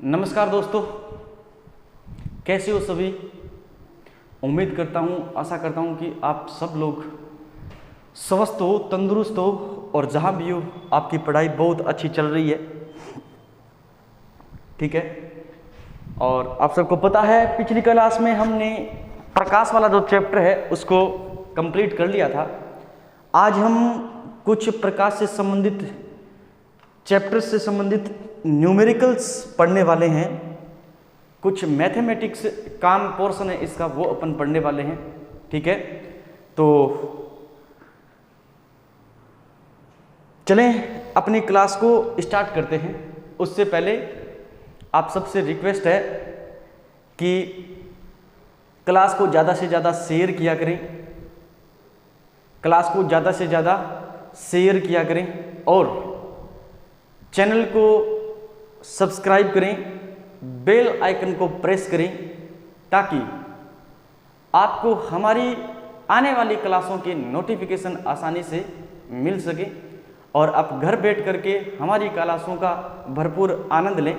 नमस्कार दोस्तों, कैसे हो सभी। उम्मीद करता हूँ, आशा करता हूँ कि आप सब लोग स्वस्थ हो, तंदुरुस्त हो और जहाँ भी हो आपकी पढ़ाई बहुत अच्छी चल रही है। ठीक है, और आप सबको पता है पिछली क्लास में हमने प्रकाश वाला जो चैप्टर है उसको कंप्लीट कर लिया था। आज हम कुछ प्रकाश से संबंधित चैप्टर से संबंधित न्यूमेरिकल्स पढ़ने वाले हैं। कुछ मैथमेटिक्स काम पोर्शन है इसका, वो अपन पढ़ने वाले हैं। ठीक है, तो चलें अपनी क्लास को स्टार्ट करते हैं। उससे पहले आप सबसे रिक्वेस्ट है कि क्लास को ज़्यादा से ज़्यादा शेयर किया करें, क्लास को ज़्यादा से ज़्यादा शेयर किया करें और चैनल को सब्सक्राइब करें, बेल आइकन को प्रेस करें ताकि आपको हमारी आने वाली क्लासों के नोटिफिकेशन आसानी से मिल सके और आप घर बैठ करके हमारी क्लासों का भरपूर आनंद लें,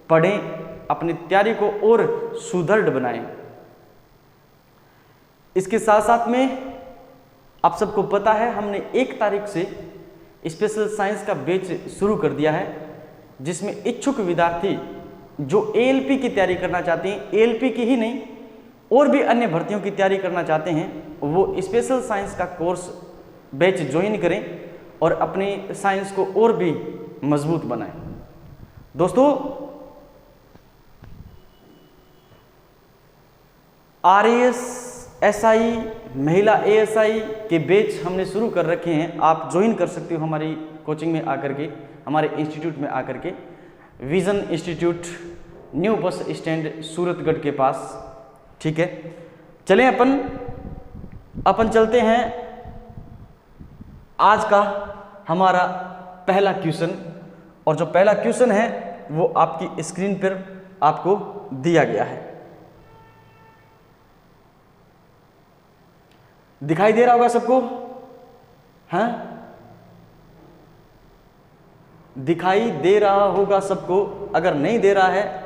पढ़ें, अपनी तैयारी को और सुदृढ़ बनाएं। इसके साथ साथ में आप सबको पता है हमने 1 तारीख से स्पेशल साइंस का बैच शुरू कर दिया है, जिसमें इच्छुक विद्यार्थी जो एएलपी की तैयारी करना चाहते हैं, एएलपी की ही नहीं और भी अन्य भर्तियों की तैयारी करना चाहते हैं, वो स्पेशल साइंस का कोर्स बैच ज्वाइन करें और अपनी साइंस को और भी मजबूत बनाएं। दोस्तों, आरएएस एसआई महिला एएसआई के बैच हमने शुरू कर रखे हैं। आप ज्वाइन कर सकते हो हमारी कोचिंग में आकर के, हमारे इंस्टीट्यूट में आकर के, vision institute, new bus stand, Suratgarh के पास। ठीक है, चलें अपन चलते हैं आज का हमारा पहला क्वेश्चन। और जो पहला क्वेश्चन है वो आपकी स्क्रीन पर आपको दिया गया है। दिखाई दे रहा होगा सबको? हाँ, दिखाई दे रहा होगा सबको। अगर नहीं दे रहा है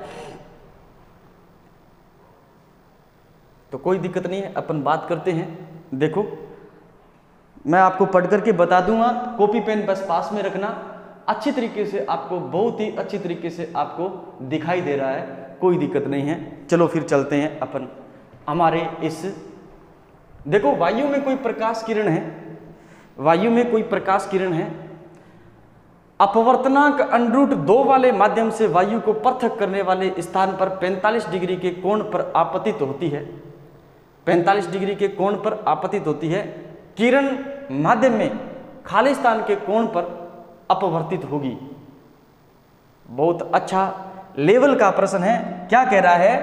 तो कोई दिक्कत नहीं है, अपन बात करते हैं। देखो, मैं आपको पढ़ करके बता दूंगा, कॉपी पेन बस पास में रखना। अच्छी तरीके से आपको, बहुत ही अच्छी तरीके से आपको दिखाई दे रहा है, कोई दिक्कत नहीं है। चलो फिर चलते हैं अपन हमारे इस, देखो वायु में कोई प्रकाश किरण है, वायु में कोई प्रकाश किरण है, अपवर्तनांक √2 वाले माध्यम से वायु को पृथक करने वाले स्थान पर 45 डिग्री के कोण पर आपतित होती है। 45 डिग्री के कोण पर आपतित होती है। किरण माध्यम में खाली स्थान के कोण पर अपवर्तित होगी। बहुत अच्छा लेवल का प्रश्न है। क्या कह रहा है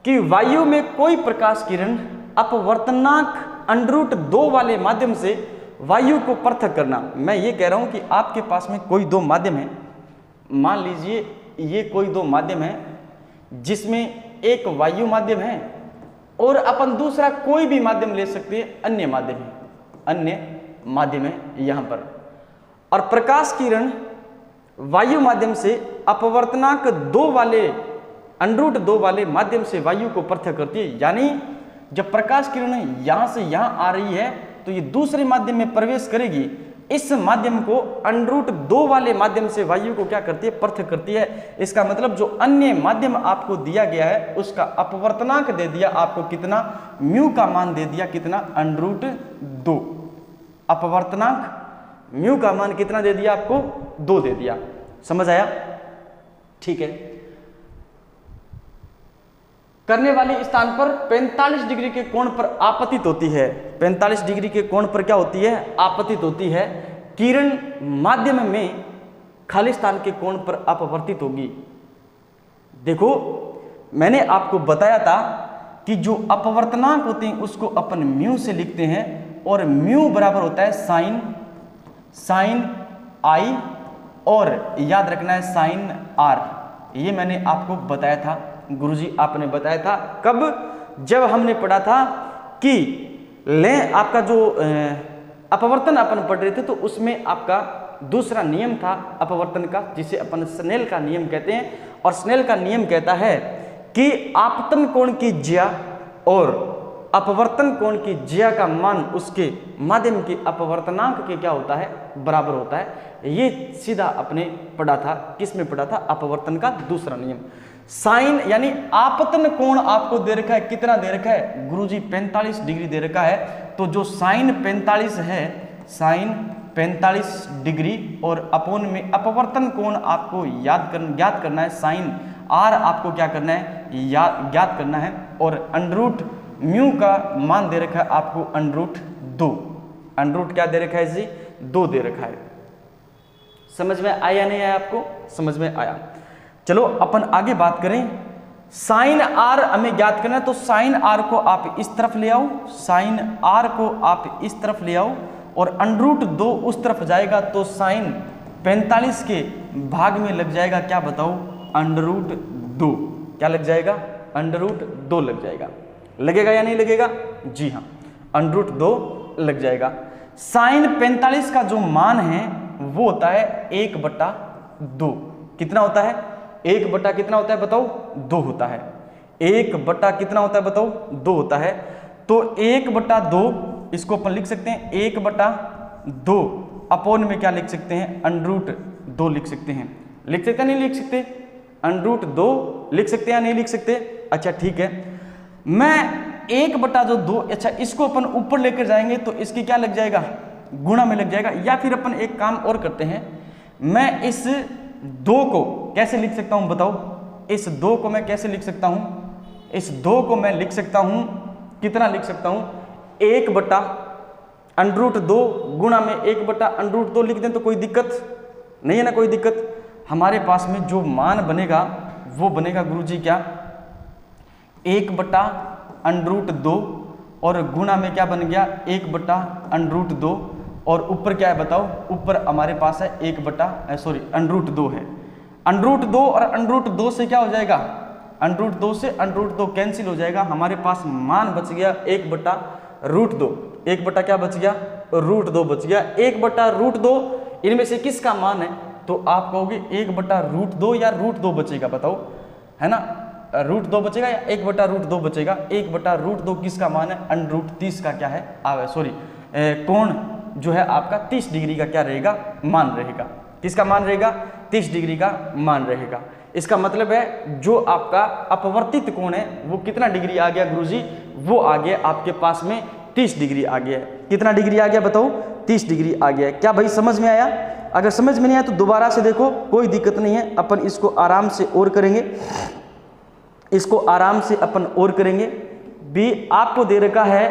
कि वायु में कोई प्रकाश किरण अपवर्तनांक √2 वाले माध्यम से वायु को पृथक करना। मैं ये कह रहा हूं कि आपके पास में कोई 2 माध्यम है, मान लीजिए ये कोई 2 माध्यम है जिसमें एक वायु माध्यम है और अपन दूसरा कोई भी माध्यम ले सकते हैं, अन्य माध्यम है, अन्य माध्यम है यहां पर। और प्रकाश किरण वायु माध्यम से अपवर्तनांक √2 वाले माध्यम से वायु को पृथक करती है। यानी जब प्रकाश किरण यहां से यहां आ रही है तो ये दूसरे माध्यम में प्रवेश करेगी। इस माध्यम को √2 वाले माध्यम से वायु को क्या करती है? पृथक करती है। इसका मतलब जो अन्य माध्यम आपको दिया गया है उसका अपवर्तनांक दे दिया आपको कितना, म्यू का मान दे दिया कितना, √2। अपवर्तनांक म्यू का मान कितना दे दिया आपको? 2 दे दिया। समझ आया? ठीक है। करने वाली स्थान पर 45 डिग्री के कोण पर आपतित होती है। 45 डिग्री के कोण पर क्या होती है? आपतित होती है। किरण माध्यम में खाली स्थान के कोण पर अपवर्तित होगी। देखो, मैंने आपको बताया था कि जो अपवर्तनांक होते हैं उसको अपन म्यू से लिखते हैं और म्यू बराबर होता है साइन आई और याद रखना है साइन आर। ये मैंने आपको बताया था, गुरुजी आपने बताया था। कब? जब हमने पढ़ा था कि आपका जो अपवर्तन अपन पढ़ रहे थे तो उसमें आपका दूसरा नियम था अपवर्तन का, जिसे अपन स्नेल का नियम कहते हैं। और स्नेल का नियम कहता है कि आपतन कोण की ज्या और अपवर्तन कोण की ज्या का मान उसके माध्यम के अपवर्तनांक के क्या होता है, बराबर होता है। ये सीधा अपने पढ़ा था, किसमें पढ़ा था, अपवर्तन का दूसरा नियम। साइन यानी आपतन कोण आपको दे रखा है, कितना दे रखा है गुरुजी, 45 डिग्री दे रखा है। तो जो साइन 45 है, साइन 45 डिग्री और अपोन में अपवर्तन कोण आपको ज्ञात करना है, साइन आर आपको क्या करना है, ज्ञात करना है। और अंडरूट म्यू का मान दे रखा है आपको √2, अंडरूट क्या दे रखा है जी, 2 दे रखा है। समझ में आया नहीं आया आपको, समझ में आया। चलो अपन आगे बात करें। साइन आर हमें ज्ञात करना है, तो साइन आर को आप इस तरफ ले आओ, साइन आर को आप इस तरफ ले आओ और √2 उस तरफ जाएगा, तो साइन 45 के भाग में लग जाएगा क्या बताओ, √2। क्या लग जाएगा, √2 लग जाएगा। लगेगा या नहीं लगेगा, जी हाँ, √2 लग जाएगा। साइन 45 का जो मान है वो होता है 1/2। कितना होता है, 1/ कितना होता है बताओ, 2 होता है। 1/ कितना होता है बताओ, 2 होता है। तो 1/2 इसको अपन लिख सकते हैं 1/2 अपोन में क्या लिख सकते हैं, √2 लिख सकते हैं। लिख सकते हैं नहीं लिख सकते, √2 लिख सकते हैं या नहीं लिख सकते। अच्छा ठीक है, मैं 1/2, अच्छा इसको अपन ऊपर लेकर जाएंगे तो इसकी क्या लग जाएगा, गुणा में लग जाएगा। या फिर अपन एक काम और करते हैं, मैं इस 2 को कैसे लिख सकता हूं बताओ, इस 2 को मैं कैसे लिख सकता हूं, इस 2 को मैं लिख सकता हूं, कितना लिख सकता हूं, 1/√2 गुणा में 1/√2 लिख दें तो कोई दिक्कत नहीं है ना, कोई दिक्कत। हमारे पास में जो मान बनेगा वो बनेगा गुरुजी क्या, 1/√2 और गुणा में क्या बन गया, 1/√2 और ऊपर क्या है बताओ, ऊपर हमारे पास है √2 है। √2 और √2 से क्या हो जाएगा, √2 से √2 कैंसिल हो जाएगा। हमारे पास मान बच गया 1/√2, 1 क्या बच गया, √2 बच गया। 1/√2 इनमें से किसका मान है, तो आप कहोगे 1/√2 या √2 बचेगा बताओ, है ना, √2 बचेगा या 1/√2 बचेगा। 1/√2 किसका मान है, √30 का क्या है, सॉरी कोण जो है आपका 30 डिग्री का क्या रहेगा, मान रहेगा। किसका मान रहेगा, 30 डिग्री का मान रहेगा। इसका मतलब है जो आपका अपवर्तित कोण है वो कितना डिग्री आ गया गुरुजी, वो आ गया आपके पास में 30 डिग्री आ गया है। कितना डिग्री आ गया बताओ, 30 डिग्री आ गया है। क्या भाई समझ में आया, अगर समझ में नहीं आया तो दोबारा से देखो, कोई दिक्कत नहीं है, अपन इसको आराम से और करेंगे, इसको आराम से अपन और करेंगे। भी आपको दे रखा है,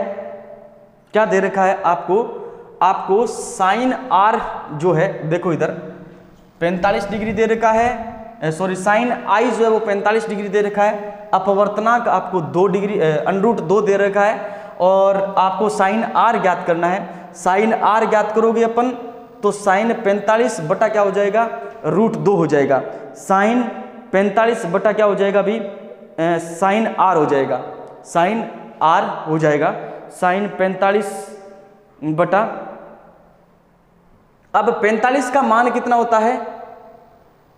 क्या दे रखा है आपको साइन आर जो है, देखो इधर 45 डिग्री दे रखा है, सॉरी साइन आई जो है वो 45 डिग्री दे रखा है। अपवर्तनांक आपको 2 डिग्री √2 दे रखा है और आपको साइन आर ज्ञात करना है। साइन आर ज्ञात करोगे अपन तो साइन 45 बटा क्या हो जाएगा, √2 हो जाएगा। साइन 45 बटा क्या हो जाएगा अभी, साइन आर हो जाएगा, साइन आर हो जाएगा, साइन 45 बटा, अब 45 का मान कितना होता है,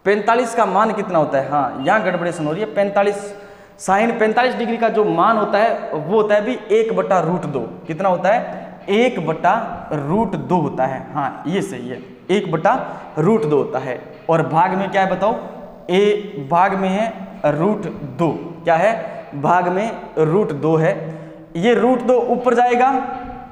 45 का मान कितना होता है, हाँ यहाँ गड़बड़ेशन हो रही है। 45 साइन 45 डिग्री का जो मान होता है वो होता है भी 1/√2। कितना होता है, 1/√2 होता है, हाँ ये सही है, 1/√2 होता है। और भाग में क्या है बताओ, ए भाग में है √2, क्या है, भाग में √2 है। ये √2 ऊपर जाएगा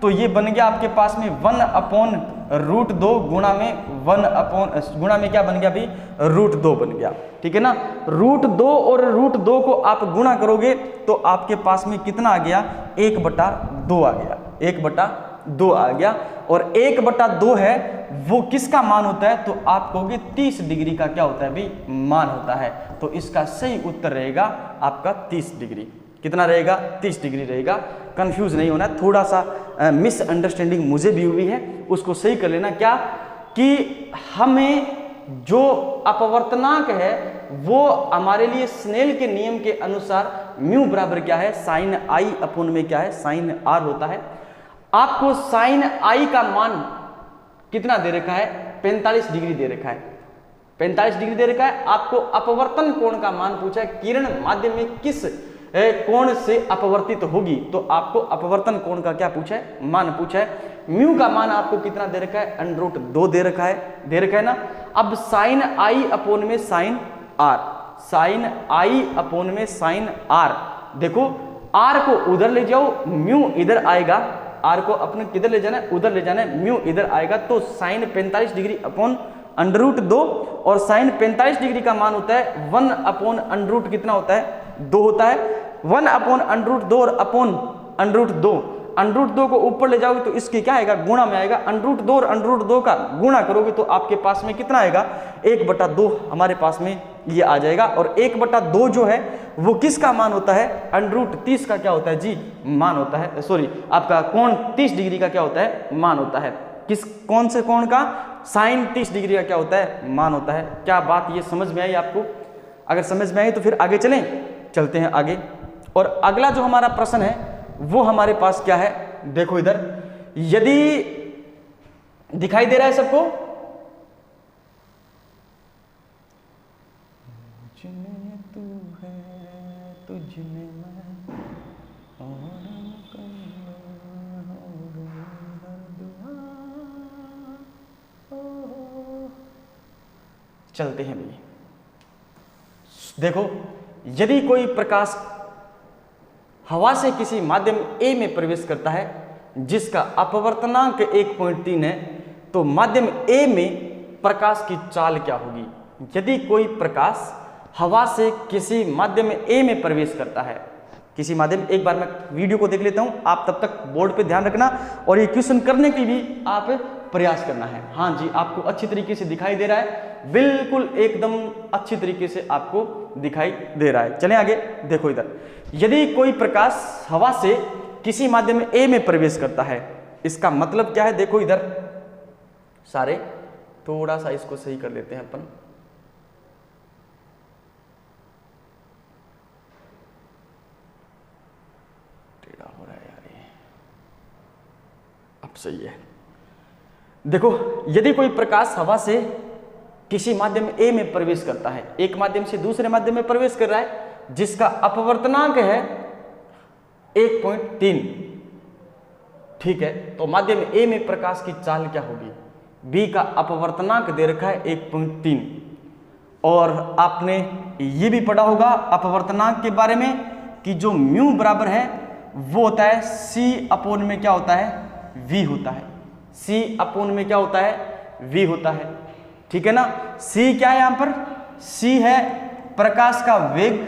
तो ये बन गया आपके पास में 1/√2 गुणा में 1 गुणा में क्या बन गया अभी, √2 बन गया, ठीक है ना। √2 और √2 को आप गुणा करोगे तो आपके पास में कितना आ गया, 1/2 आ गया, 1/2 आ गया। और 1/2 है वो किसका मान होता है, तो आप कहोगे 30 डिग्री का क्या होता है भाई, मान होता है। तो इसका सही उत्तर रहेगा आपका 30 डिग्री। कितना रहेगा, 30 डिग्री रहेगा। कंफ्यूज नहीं होना, थोड़ा सा मिसअंडरस्टैंडिंग मुझे भी हुई है, उसको सही कर लेना। क्या कि हमें जो अपवर्तनांक है वो हमारे लिए स्नेल के नियम के अनुसार म्यू बराबर क्या है, साइन आई अपोन में क्या है, साइन आर होता है। आपको साइन आई का मान कितना दे रखा है, 45 डिग्री दे रखा है, 45 डिग्री दे रखा है। आपको अपवर्तन कोण का मान पूछा है, किरण माध्यम में किस कोण से अपवर्तित होगी, तो आपको अपवर्तन कोण का क्या पूछा है, मान पूछा है। म्यू का मान आपको कितना दे रखा है, √2 दे रखा है ना। अब साइन आई अपोन में sine R, sine I upon में साइन आर, देखो आर को उधर ले जाओ, म्यू इधर आएगा, आर को अपने किधर ले जाना है, उधर ले जाना है, म्यू इधर आएगा, तो साइन 45 डिग्री अपोन √2, और साइन 45 डिग्री का मान होता है 1 अपोन √, कितना होता है, 2 होता है, 1 अपोन √2 और अपोन √2 को ऊपर ले जाओगे तो इसके क्या आएगा, गुणा में आएगा, √2 और √2 का गुणा करोगे तो आपके पास में कितना आएगा, 1/2 हमारे पास में ये आ जाएगा। और 1/2 जो है वो किसका मान होता है, √30 का क्या होता है जी, मान होता है, सॉरी आपका कोण 30 डिग्री का क्या होता है, मान होता है। किस कौन से कोण का, साइन 30 डिग्री का क्या होता है, मान होता है। क्या बात ये समझ में आई आपको? अगर समझ में आई तो फिर आगे चलते हैं आगे। और अगला जो हमारा प्रश्न है वो हमारे पास क्या है, देखो इधर, यदि दिखाई दे रहा है सबको, मुझमें तू है, तुझमें मैं, चलते हैं भाई। देखो, यदि कोई प्रकाश हवा से किसी माध्यम ए में प्रवेश करता है जिसका अपवर्तनांक 1.3 है, तो माध्यम ए में प्रकाश की चाल क्या होगी। यदि कोई प्रकाश हवा से किसी माध्यम ए में प्रवेश करता है, किसी माध्यम, एक बार मैं वीडियो को देख लेता हूं, आप तब तक बोर्ड पे ध्यान रखना और ये क्वेश्चन करने की भी आप प्रयास करना है। हाँ जी, आपको अच्छी तरीके से दिखाई दे रहा है, बिल्कुल एकदम अच्छी तरीके से आपको दिखाई दे रहा है। चलें आगे, देखो इधर, यदि कोई प्रकाश हवा से किसी माध्यम ए में प्रवेश करता है, इसका मतलब क्या है, देखो इधर सारे, थोड़ा सा इसको सही कर लेते हैं अपन, टेढ़ा हो रहा है यार ये, अब सही है। देखो, यदि कोई प्रकाश हवा से किसी माध्यम ए में प्रवेश करता है, एक माध्यम से दूसरे माध्यम में प्रवेश कर रहा है जिसका अपवर्तनांक है 1.3, ठीक है, तो माध्यम ए में प्रकाश की चाल क्या होगी। बी का अपवर्तनांक दे रखा है 1.3, और आपने ये भी पढ़ा होगा अपवर्तनांक के बारे में कि जो म्यू बराबर है वो होता है सी अपोन में क्या होता है, वी होता है, सी अपोन में क्या होता है, वी होता है, ठीक है ना। सी क्या है यहां पर, सी है प्रकाश का वेग,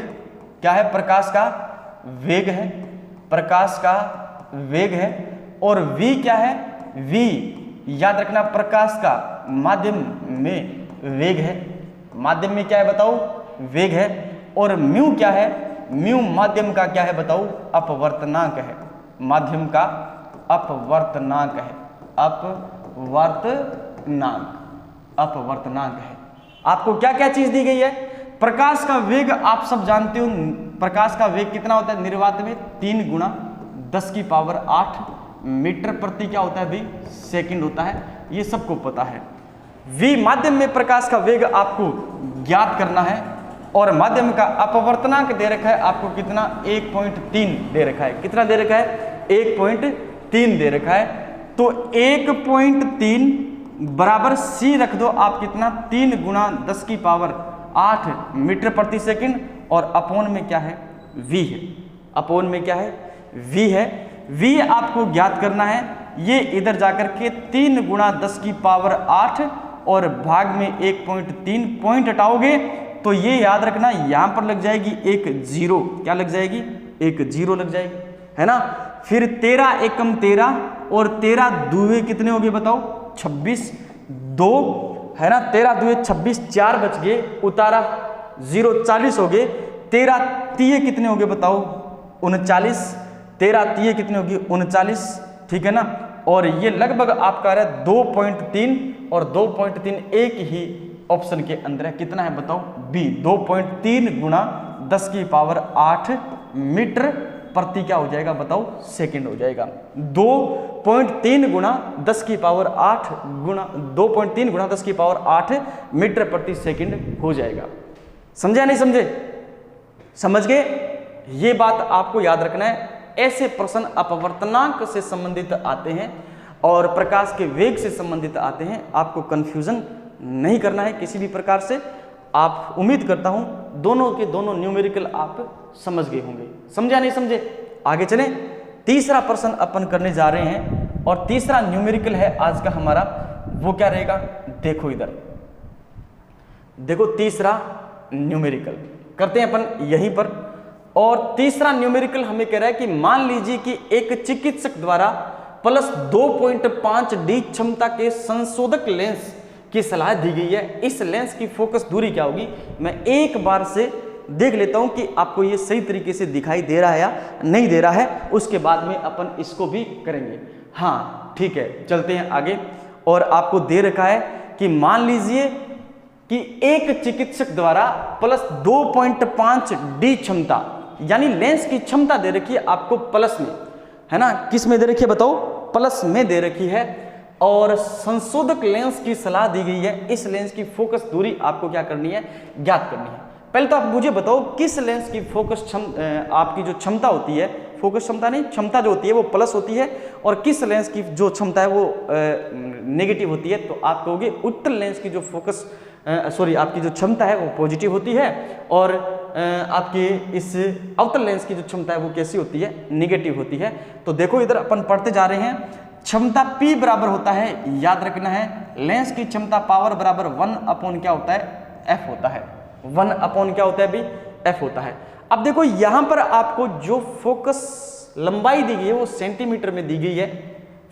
क्या है, प्रकाश का वेग है, प्रकाश का वेग है, और v क्या है, v याद रखना प्रकाश का माध्यम में वेग है, माध्यम में क्या है बताओ, वेग है, और म्यू क्या है, म्यू माध्यम का क्या है बताओ, अपवर्तनांक है, माध्यम का अपवर्तनांक है, अपवर्तनांक है। आपको क्या क्या चीज दी गई है, प्रकाश का वेग आप सब जानते हो, प्रकाश का वेग कितना होता है निर्वात में, 3 × 10⁸ मीटर प्रति क्या होता है भाई, सेकंड होता है, ये सबको पता है। v माध्यम में प्रकाश का वेग आपको ज्ञात करना है, और माध्यम का अपवर्तनांक दे रखा है आपको कितना, 1.3 दे रखा है, कितना दे रखा है, 1.3 दे रखा है। तो 1.3 बराबर c रख दो आप, कितना, 3 × 10⁸ मीटर प्रति सेकंड, और अपोन में क्या है, v है, अपोन में क्या है, v है। v आपको ज्ञात करना है, ये इधर जाकर के 3 × 10⁸ और भाग में 1.3 पॉइंट हटाओगे तो ये याद रखना यहां पर लग जाएगी एक 0, क्या लग जाएगी, एक 0 लग जाएगी, है ना। फिर 13 एकम 13 और 13 दुए कितने हो गए बताओ, 26, 2 है ना, 13 दुए 26, 4 बच गए, उतारा 0, 40 हो गए, 13 तिये कितने हो गए बताओ, 39, 13 तिये कितने हो गए, 39, ठीक है ना। और ये लगभग आपका है 2.3 और 2.3 एक ही ऑप्शन के अंदर है, कितना है बताओ, बी, 2.3 × 10⁸ मीटर प्रति क्या हो जाएगा बताओ, सेकंड हो जाएगा। 2.3 गुणा 10 की पावर 8 गुणा 2.3 गुणा 10 की पावर 8 मीटर प्रति सेकंड हो जाएगा। समझे नहीं समझे? समझ गए? ये बात आपको याद रखना है। ऐसे प्रश्न अपवर्तनांक से संबंधित आते हैं और प्रकाश के वेग से संबंधित आते हैं। आपको कंफ्यूजन नहीं करना है किसी भी प्रकार से। आप उम्मीद करता हूं दोनों के दोनों न्यूमेरिकल आप समझ गए होंगे। समझा नहीं समझे? आगे चलें। तीसरा प्रश्न अपन करने जा रहे हैं और तीसरा न्यूमेरिकल है आज का हमारा। वो क्या रहेगा? देखो इधर, देखो तीसरा न्यूमेरिकल करते हैं अपन यहीं पर। और तीसरा न्यूमेरिकल हमें कह रहा है कि मान लीजिए कि एक चिकित्सक द्वारा प्लस 2.5D क्षमता के संशोधक लेंस की सलाह दी गई है। इस लेंस की फोकस दूरी क्या होगी? मैं एक बार से देख लेता हूं कि आपको ये सही तरीके से दिखाई दे रहा है या नहीं दे रहा है, उसके बाद में अपन इसको भी करेंगे। हाँ ठीक है, चलते हैं आगे। और आपको दे रखा है कि मान लीजिए कि एक चिकित्सक द्वारा प्लस 2.5D क्षमता, यानी लेंस की क्षमता दे रखी है आपको प्लस में, है ना? किस में दे रखी है बताओ? प्लस में दे रखी है। और संशोधक लेंस की सलाह दी गई है। इस लेंस की फोकस दूरी आपको क्या करनी है? ज्ञात करनी है। पहले तो आप मुझे बताओ किस लेंस की फोकस आपकी जो क्षमता होती है, फोकस क्षमता नहीं, क्षमता जो होती है वो प्लस होती है, और किस लेंस की जो क्षमता है वो नेगेटिव होती है। तो आप कहोगे उत्तल लेंस की जो फोकस आपकी जो क्षमता है वो पॉजिटिव होती है, और आपके इस अवतल लेंस की जो क्षमता है वो कैसी होती है? नेगेटिव होती है। तो देखो इधर अपन पढ़ते जा रहे हैं। क्षमता P बराबर होता है, याद रखना है, लेंस की क्षमता पावर बराबर 1 क्या होता है? F होता है। 1 क्या होता है अभी? F होता है। अब देखो यहां पर आपको जो फोकस लंबाई दी गई है वो सेंटीमीटर में दी गई है।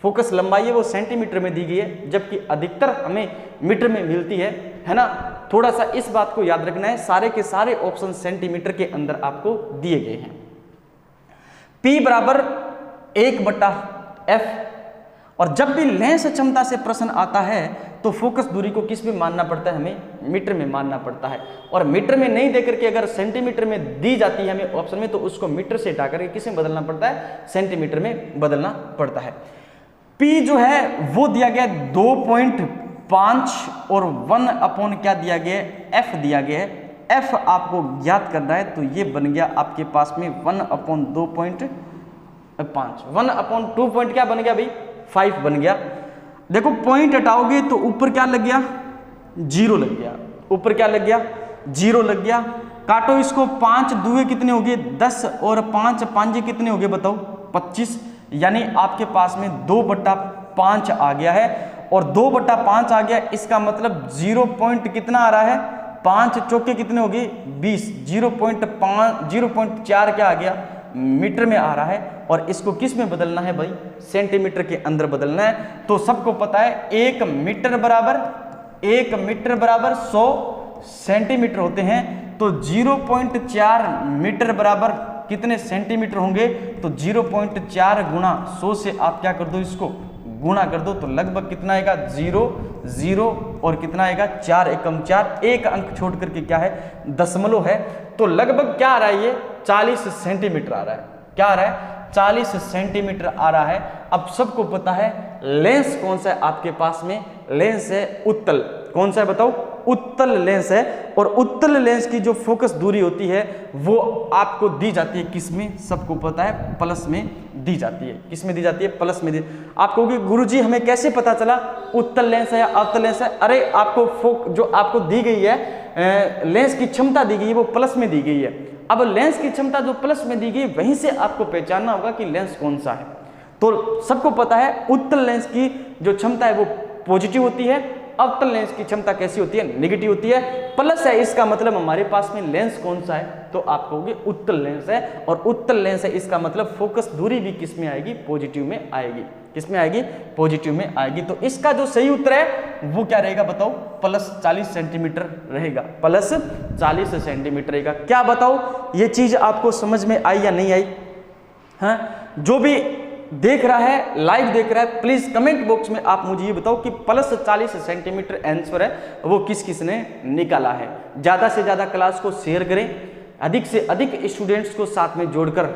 फोकस लंबाई है वो सेंटीमीटर में दी गई है, जबकि अधिकतर हमें मीटर में मिलती है ना? थोड़ा सा इस बात को याद रखना है। सारे के सारे ऑप्शन सेंटीमीटर के अंदर आपको दिए गए हैं। P बराबर 1/F। और जब भी लेंस क्षमता से प्रश्न आता है तो फोकस दूरी को किस में मानना पड़ता है? हमें मीटर में मानना पड़ता है। और मीटर में नहीं देकर के अगर सेंटीमीटर में दी जाती है हमें ऑप्शन में, तो उसको मीटर से हटा करके किस में बदलना पड़ता है? सेंटीमीटर में बदलना पड़ता है। P जो है वो दिया गया 2.5 और 1 क्या दिया गया है? F दिया गया है। F आपको याद करना है, तो ये बन गया आपके पास में 1/2.5। 1/2 क्या बन गया भाई? 5 बन गया। देखो पॉइंट हटाओगे तो ऊपर क्या लग गया? 0 लग गया। ऊपर क्या लग गया? 0 लग गया। काटो इसको, 5 दूए कितने हो गए? 10 और 5 पांजे कितने हो गए बताओ? 25। यानी आपके पास में 2/5 आ गया है। और 2/5 आ गया, इसका मतलब 0 कितना आ रहा है? 5 चौके कितने हो गए? 20। 0.4 क्या आ गया? मीटर में आ रहा है। और इसको किस में बदलना है भाई? सेंटीमीटर के अंदर बदलना है। तो सबको पता है 1 मीटर बराबर 100 सेंटीमीटर होते हैं। तो 0.4 मीटर बराबर कितने सेंटीमीटर होंगे? तो 0.4 गुणा 100 से आप क्या कर दो? इसको गुणा कर दो। तो लगभग कितना आएगा? 0 0 और कितना आएगा? 4 एकम 4। एक अंक छोड़ करके क्या है? दशमलव है। तो लगभग क्या आ रहा है? ये 40 सेंटीमीटर आ रहा है। क्या आ रहा है? 40 सेंटीमीटर आ रहा है। अब सबको पता है लेंस कौन सा है आपके पास में? लेंस है उत्तल। कौन सा है बताओ? उत्तल लेंस है। और उत्तल लेंस की जो फोकस दूरी होती है वो आपको दी जाती है किस में? सबको पता है, प्लस में दी जाती है। किस में दी जाती है? प्लस में दी। आप कहोगे गुरुजी हमें कैसे पता चला उत्तल लेंस है या अवतल लेंस है? अरे आपको जो आपको दी गई है लेंस की क्षमता दी गई है वो प्लस में दी गई है। अब लेंस की क्षमता जो प्लस में दी गई वहीं से आपको पहचानना होगा कि लेंस कौन सा है। तो सबको पता है उत्तल लेंस की जो क्षमता है वो पॉजिटिव होती है, अवतल लेंस की क्षमता कैसी होती है? नेगेटिव होती है। प्लस है इसका मतलब हमारे पास में लेंस कौन सा है? तो आप कहोगे उत्तल लेंस है। और उत्तल लेंस है इसका मतलब फोकस दूरी भी किस में आएगी? पॉजिटिव में आएगी। किस में आएगी? पॉजिटिव में आएगी। तो इसका जो सही उत्तर है वो क्या रहेगा बताओ? प्लस 40 सेंटीमीटर रहेगा। प्लस 40 सेंटीमीटर रहेगा। क्या बताओ ये चीज आपको समझ में आई या नहीं आई? हाँ, जो भी देख रहा है, लाइव देख रहा है, प्लीज कमेंट बॉक्स में आप मुझे ये बताओ कि प्लस 40 सेंटीमीटर आंसर है वो किस किस ने निकाला है। ज्यादा से ज्यादा क्लास को शेयर करें, अधिक से अधिक स्टूडेंट्स को साथ में जोड़कर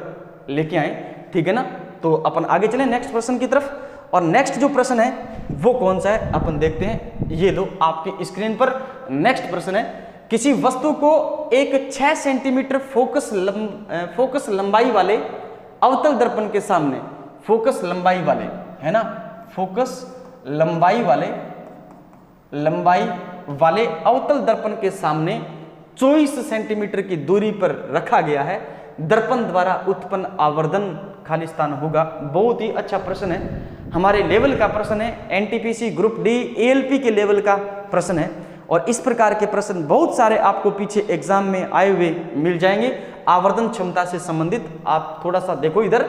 लेके आए, ठीक है ना। तो अपन आगे चलें नेक्स्ट प्रश्न की तरफ। और नेक्स्ट जो प्रश्न है वो कौन सा है अपन देखते हैं। ये लो आपकी स्क्रीन पर नेक्स्ट प्रश्न है, किसी वस्तु को एक 6 सेंटीमीटर फोकस लंबाई वाले अवतल दर्पण के सामने, फोकस लंबाई वाले है ना, फोकस लंबाई वाले अवतल दर्पण के सामने 24 सेंटीमीटर की दूरी पर रखा गया है, दर्पण द्वारा उत्पन्न आवर्धन खाली स्थान होगा। बहुत ही अच्छा प्रश्न है, हमारे लेवल का प्रश्न है, एनटीपीसी ग्रुप डी एएलपी के लेवल का प्रश्न है। और इस प्रकार के प्रश्न बहुत सारे आपको पीछे एग्जाम में आए हुए मिल जाएंगे आवर्धन क्षमता से संबंधित। आप थोड़ा सा देखो इधर,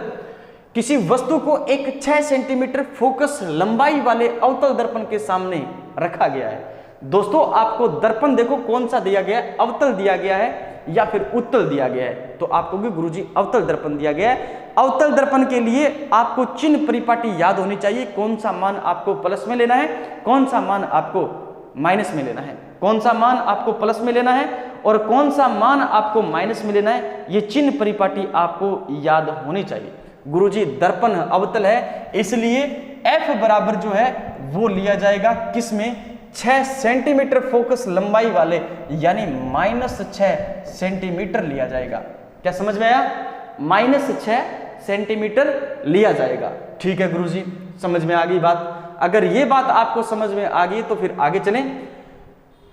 किसी वस्तु को एक 6 सेंटीमीटर फोकस लंबाई वाले अवतल दर्पण के सामने रखा गया है। दोस्तों आपको दर्पण देखो कौन सा दिया गया है, अवतल दिया गया है या फिर उत्तल दिया गया है। तो आपको भी गुरुजी अवतल दर्पण दिया गया है। अवतल दर्पण के लिए आपको चिन्ह परिपाटी याद होनी चाहिए, कौन सा मान आपको प्लस में लेना है, कौन सा मान आपको माइनस में लेना है, कौन सा मान आपको प्लस में लेना है और कौन सा मान आपको माइनस में लेना है, ये चिन्ह परिपाटी आपको याद होनी चाहिए। गुरुजी दर्पण अवतल है, इसलिए F बराबर जो है वो लिया जाएगा किस में, 6 सेंटीमीटर फोकस लंबाई वाले यानी -6 सेंटीमीटर लिया जाएगा। क्या समझ में आया, -6 सेंटीमीटर लिया जाएगा। ठीक है गुरुजी, समझ में आ गई बात। अगर ये बात आपको समझ में आ गई तो फिर आगे चलें।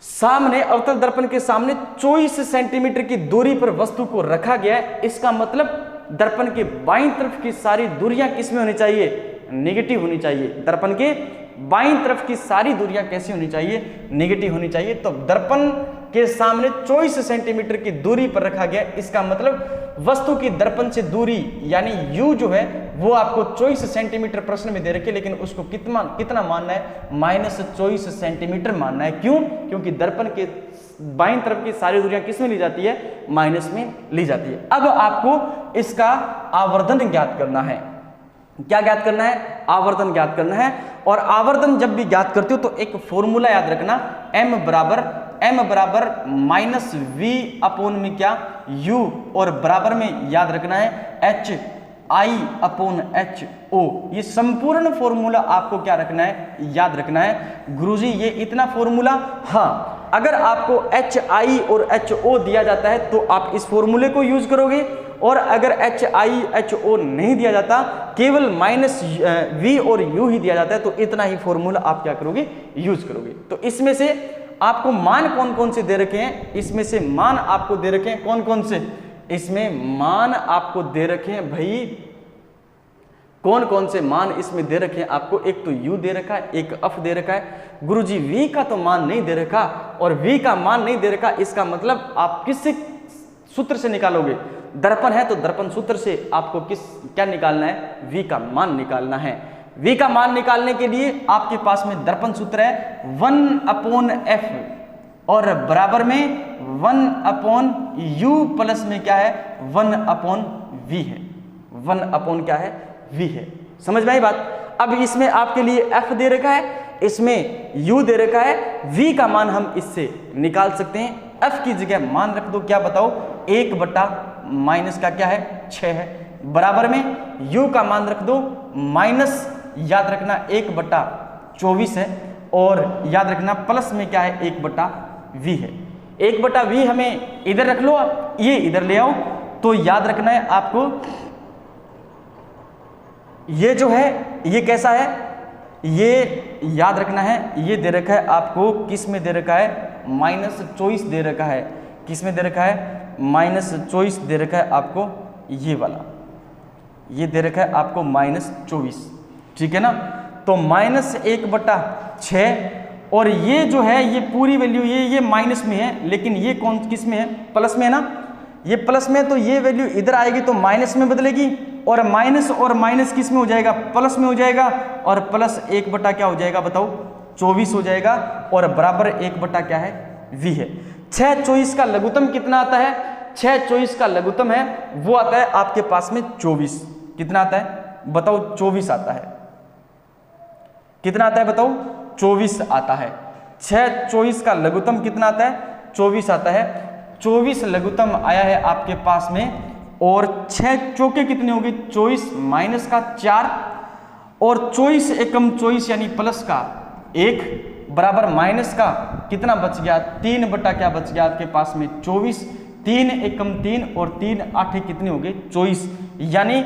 सामने अवतल दर्पण के सामने 24 सेंटीमीटर की दूरी पर वस्तु को रखा गया है, इसका मतलब दर्पण के बाईं तरफ की सारी दूरियां किसमें होनी चाहिए, नेगेटिव होनी चाहिए। दर्पण के बाईं तरफ की सारी दूरियां कैसी होनी चाहिए, नेगेटिव होनी चाहिए। तो दर्पण के सामने 24 सेंटीमीटर की दूरी पर रखा गया, इसका मतलब वस्तु की दर्पण से दूरी यानी u जो है वो आपको 24 सेंटीमीटर प्रश्न में दे रखी है, लेकिन उसको कितना मानना है, -24 सेंटीमीटर मानना है। क्यों, क्योंकि दर्पण के बाईं तरफ की सारी दूरियां किस में ली जाती है, माइनस में ली जाती है। अब आपको इसका आवर्धन ज्ञात करना है। क्या ज्ञात करना है, आवर्धन ज्ञात करना है। और आवर्धन जब भी ज्ञात करते हो तो एक फॉर्मूला याद रखना, m बराबर -v अपॉन में क्या, u, और बराबर में याद रखना है HI/HO। ये संपूर्ण फॉर्मूला आपको क्या रखना है, याद रखना है। गुरुजी ये इतना फॉर्मूला, हाँ अगर आपको HI और HO दिया जाता है तो आप इस फॉर्मूले को यूज करोगे, और अगर HI/HO नहीं दिया जाता, केवल -v और u ही दिया जाता है, तो इतना ही फॉर्मूला आप क्या करोगे, यूज करोगे। तो इसमें से आपको मान कौन कौन से दे रखे हैं, इसमें से मान आपको दे रखे हैं कौन कौन से, इसमें मान आपको दे रखे हैं भाई, कौन कौन से मान इसमें दे रखे हैं आपको, एक तो u दे रखा है, एक f दे रखा है। गुरुजी v का तो मान नहीं दे रखा, और v का मान नहीं दे रखा, इसका मतलब आप किस सूत्र से निकालोगे, दर्पण है तो दर्पण सूत्र से आपको क्या निकालना है, v का मान निकालना है। v का मान निकालने के लिए आपके पास में दर्पण सूत्र है 1/f और बराबर में 1/u प्लस में क्या है, 1/v है, 1/ क्या है, v है। समझ में आई बात। अब इसमें आपके लिए f दे रखा है, इसमें u दे रखा है, v का मान हम इससे निकाल सकते हैं। f की जगह मान रख दो, क्या बताओ, 1/ माइनस का क्या है, 6 है, बराबर में u का मान रख दो माइनस, याद रखना 1/24 है, और याद रखना प्लस में क्या है, 1/v है। 1/v हमें इधर रख लो, ये इधर ले आओ, तो याद रखना है आपको, ये जो है ये कैसा है, ये याद रखना है, ये दे रखा है आपको, किस में दे रखा है, -24 दे रखा है, किस में दे रखा है, -24 दे रखा है आपको, ये वाला ये दे रखा है आपको -24, ठीक है ना। तो -1/6, और ये जो है ये पूरी वैल्यू ये माइनस में है, लेकिन ये कौन किस में है, प्लस में है ना, ये प्लस में, तो ये वैल्यू इधर आएगी तो माइनस में बदलेगी, और माइनस किस में हो जाएगा, प्लस में हो जाएगा, और प्लस 1/ क्या हो जाएगा बताओ, 24 हो जाएगा, और बराबर 1/ क्या है, v है। 6/24 का लघुत्तम कितना आता है, 6/24 का लघुत्तम है वो आता है आपके पास में 24, कितना आता है बताओ, 24 आता है, कितना आता है बताओ, 24 आता है। 6/24 का लघुत्तम कितना आता है, 24 आता है। 24 लघुत्तम आया है आपके पास में, और 6 चौके कितने हो गए 24 माइनस का 4 और 24 एकम 24 यानी प्लस का 1 बराबर माइनस का कितना बच गया 3 बटा क्या बच गया आपके पास में 24, 3 एकम 3 और 3 8 कितने हो गए 24, यानी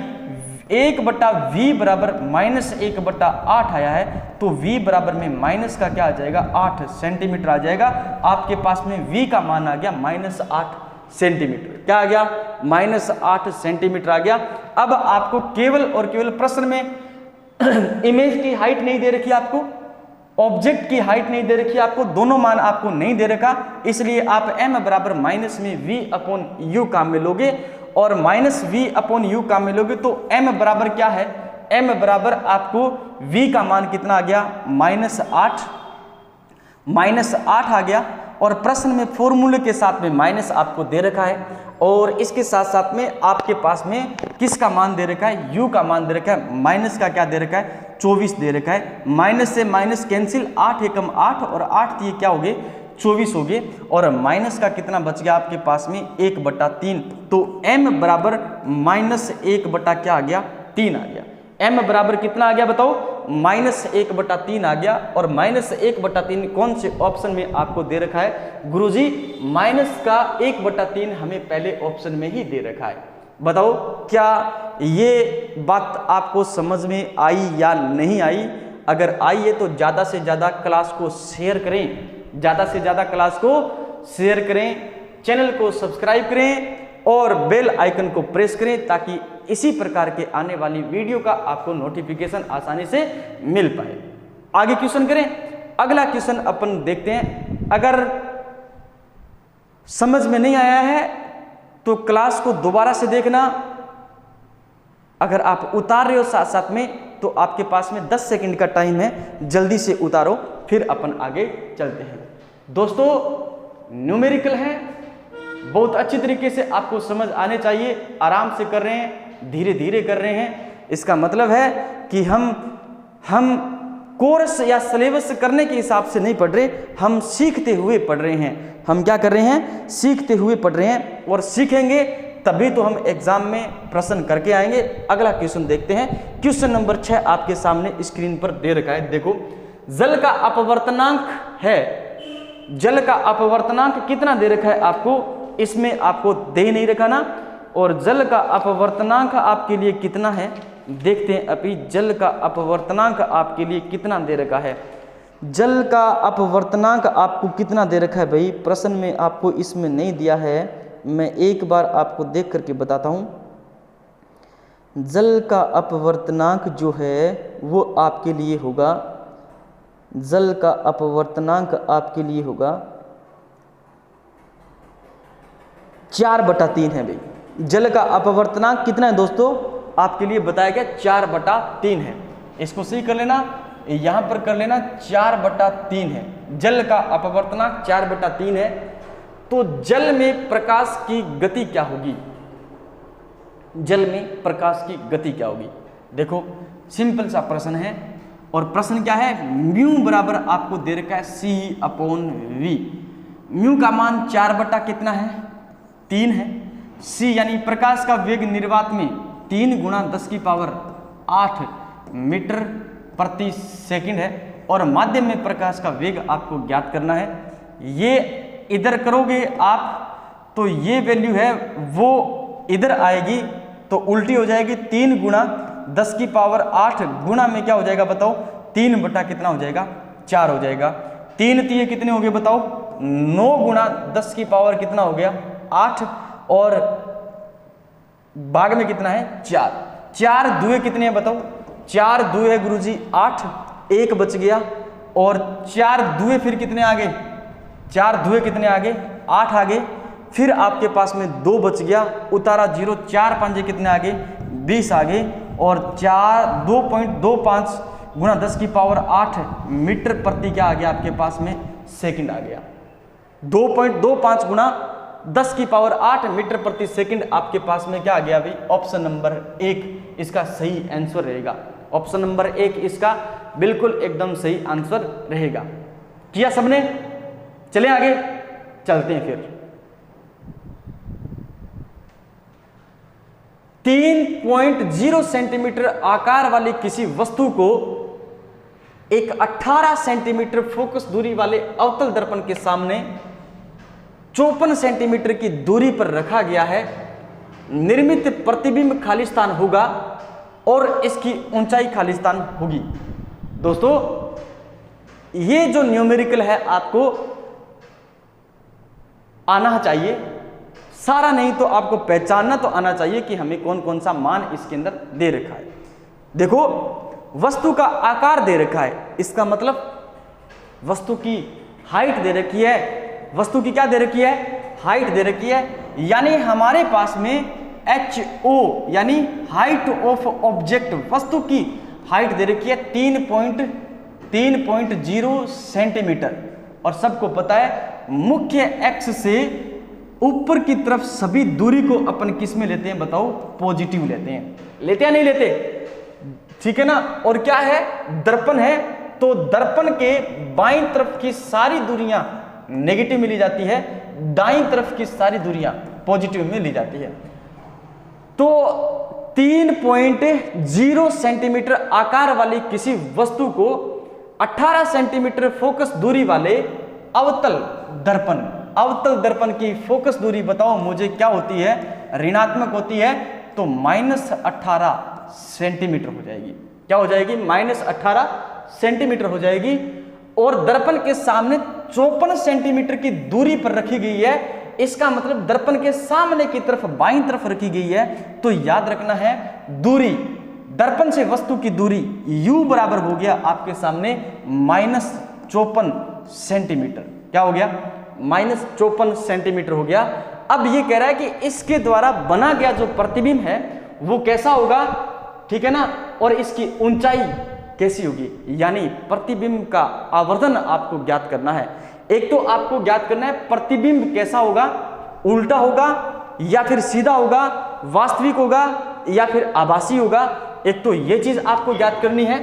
1 बटा v बराबर माइनस 1 बटा 8 आया है। तो v बराबर में माइनस का क्या आ जाएगा 8 सेंटीमीटर आ जाएगा। आपके पास में v का मान आ गया माइनस 8 सेंटीमीटर। क्या आ गया माइनस 8 सेंटीमीटर आ गया। अब आपको केवल और केवल प्रश्न में इमेज की हाइट नहीं दे रखी, आपको ऑब्जेक्ट की हाइट नहीं दे रखी, आपको दोनों मान आपको नहीं दे रखा, इसलिए आप m बराबर माइनस में v अपॉन यू काम में लोगे और माइनस v अपॉन यू काम में लोगे तो m बराबर क्या है, m बराबर आपको v का मान कितना आ गया माइनस 8 आ गया। और प्रश्न में फॉर्मूले के साथ में माइनस आपको दे रखा है और इसके साथ साथ में आपके पास में किसका मान दे रखा है u का मान दे रखा है, माइनस का क्या दे रखा है 24 दे रखा है। माइनस से माइनस कैंसिल 8 एकम 8 और 8 ये क्या हो गए 24 हो गए और माइनस का कितना बच गया आपके पास में 1/3। तो m बराबर माइनस 1 क्या आ गया 3 आ गया। m बराबर कितना आ गया बताओ माइनस 1/3 आ गया। और माइनस 1/3 कौन से ऑप्शन में आपको दे रखा है गुरुजी, माइनस का 1/3 हमें पहले ऑप्शन में ही दे रखा है। बताओ क्या ये बात आपको समझ में आई या नहीं आई। अगर आई है तो ज़्यादा से ज़्यादा क्लास को शेयर करें, ज़्यादा से ज़्यादा क्लास को शेयर करें, चैनल को सब्सक्राइब करें और बेल आइकन को प्रेस करें ताकि इसी प्रकार के आने वाली वीडियो का आपको नोटिफिकेशन आसानी से मिल पाए। आगे क्वेश्चन करें। अगला क्वेश्चन अपन देखते हैं। अगर समझ में नहीं आया है तो क्लास को दोबारा से देखना। अगर आप उतार रहे हो साथ साथ में तो आपके पास में 10 सेकंड का टाइम है, जल्दी से उतारो फिर अपन आगे चलते हैं। दोस्तों न्यूमेरिकल है, बहुत अच्छी तरीके से आपको समझ आने चाहिए। आराम से कर रहे हैं, धीरे धीरे कर रहे हैं। इसका मतलब है कि हम कोर्स या सिलेबस करने के हिसाब से नहीं पढ़ रहे, हम सीखते हुए पढ़ रहे हैं। हम क्या कर रहे हैं सीखते हुए पढ़ रहे हैं और सीखेंगे तभी तो हम एग्जाम में प्रश्न करके आएंगे। अगला क्वेश्चन देखते हैं। क्वेश्चन नंबर 6 आपके सामने स्क्रीन पर दे रखा है। देखो जल का अपवर्तनांक है, जल का अपवर्तनांक कितना दे रखा है आपको, इसमें आपको दे नहीं रखा ना। और जल का अपवर्तनांक आपके लिए कितना है देखते हैं। अभी जल का अपवर्तनांक आपके लिए कितना दे रखा है, जल का अपवर्तनांक आपको कितना दे रखा है भाई, प्रश्न में आपको इसमें नहीं दिया है। मैं एक बार आपको देख करके बताता हूं। जल का अपवर्तनांक जो है वो आपके लिए होगा, जल का अपवर्तनांक आपके लिए होगा 4/3 है भाई। जल का अपवर्तनांक कितना है दोस्तों आपके लिए बताया गया 4/3 है। इसको सही कर लेना, यहां पर कर लेना 4/3 है। जल का अपवर्तनांक 4/3 है। तो जल में प्रकाश की गति क्या होगी, जल में प्रकाश की गति क्या होगी। देखो सिंपल सा प्रश्न है और प्रश्न क्या है, म्यू बराबर आपको दे रखा है c/v। म्यू का मान 4 कितना है 3 है। c यानी प्रकाश का वेग निर्वात में 3 × 10⁸ मीटर प्रति सेकंड है और माध्यम में प्रकाश का वेग आपको ज्ञात करना है। ये इधर करोगे आप तो ये वैल्यू है वो इधर आएगी तो उल्टी हो जाएगी। 3 × 10⁸ गुणा में क्या हो जाएगा बताओ 3 बटा कितना हो जाएगा 4 हो जाएगा। 3 3 कितने हो गए बताओ 9 × 10⁻, कितना हो गया 8 और भाग में कितना है 4। 4 2 कितने हैं बताओ, 4 2 है गुरुजी 8, 1 बच गया और 4 2 फिर कितने आ गए, 4 2 कितने आ गए 8 आ गए। फिर आपके पास में 2 बच गया, उतारा 0, 4 5 कितने आ गए 20 आ गए और 2.25 × 10⁸ मीटर प्रति क्या आ गया आपके पास में सेकंड आ गया। 2.25 × 10⁸ मीटर प्रति सेकंड आपके पास में क्या आ गया भाई, ऑप्शन नंबर 1 इसका सही आंसर रहेगा। ऑप्शन नंबर 1 इसका बिल्कुल एकदम सही आंसर रहेगा। किया सबने, चलें आगे चलते हैं फिर। 3.0 सेंटीमीटर आकार वाली किसी वस्तु को एक 18 सेंटीमीटर फोकस दूरी वाले अवतल दर्पण के सामने 54 सेंटीमीटर की दूरी पर रखा गया है, निर्मित प्रतिबिंब खालिस्तान होगा और इसकी ऊंचाई खालिस्तान होगी। दोस्तों, ये जो न्यूमेरिकल है आपको आना चाहिए, सारा नहीं तो आपको पहचानना तो आना चाहिए कि हमें कौन कौन सा मान इसके अंदर दे रखा है। देखो, वस्तु का आकार दे रखा है, इसका मतलब वस्तु की हाइट दे रखी है। वस्तु की क्या दे रखी है? हाइट दे रखी है। यानी हमारे पास में HO यानी हाइट ऑफ ऑब्जेक्ट, वस्तु की हाइट दे रखी है 3.0 सेंटीमीटर। और सबको पता है मुख्य एक्स से ऊपर की तरफ सभी दूरी को अपन किस में लेते हैं? बताओ, पॉजिटिव लेते हैं। लेते या नहीं लेते? ठीक है ना। और क्या है? दर्पण है, तो दर्पण के बाईं तरफ की सारी दूरियां नेगेटिव में ली जाती है, दाईं तरफ की सारी दूरियां पॉजिटिव में ली जाती है। तो 3.0 सेंटीमीटर आकार वाली किसी वस्तु को 18 सेंटीमीटर फोकस दूरी वाले अवतल दर्पण की फोकस दूरी बताओ मुझे क्या होती है? ऋणात्मक होती है, तो -18 सेंटीमीटर हो जाएगी। क्या हो जाएगी? -18 सेंटीमीटर हो जाएगी। और दर्पण के सामने 54 सेंटीमीटर की दूरी पर रखी गई है। इसका मतलब दर्पण के सामने की तरफ बाईं तरफ रखी गई है। तो याद रखना है, दूरी दर्पण से वस्तु की दूरी U बराबर हो गया आपके सामने -54 सेंटीमीटर। क्या हो गया? -54 सेंटीमीटर हो गया। अब ये कह रहा है कि इसके द्वारा बना गया जो प्रतिबिंब है वो कैसा होगा, ठीक है ना, और इसकी ऊंचाई कैसी होगी। यानी प्रतिबिंब का आवर्धन आपको ज्ञात करना है। एक तो आपको ज्ञात करना है प्रतिबिंब कैसा होगा, उल्टा होगा या फिर सीधा होगा, वास्तविक होगा या फिर आभासी होगा। एक तो ये चीज आपको ज्ञात करनी है,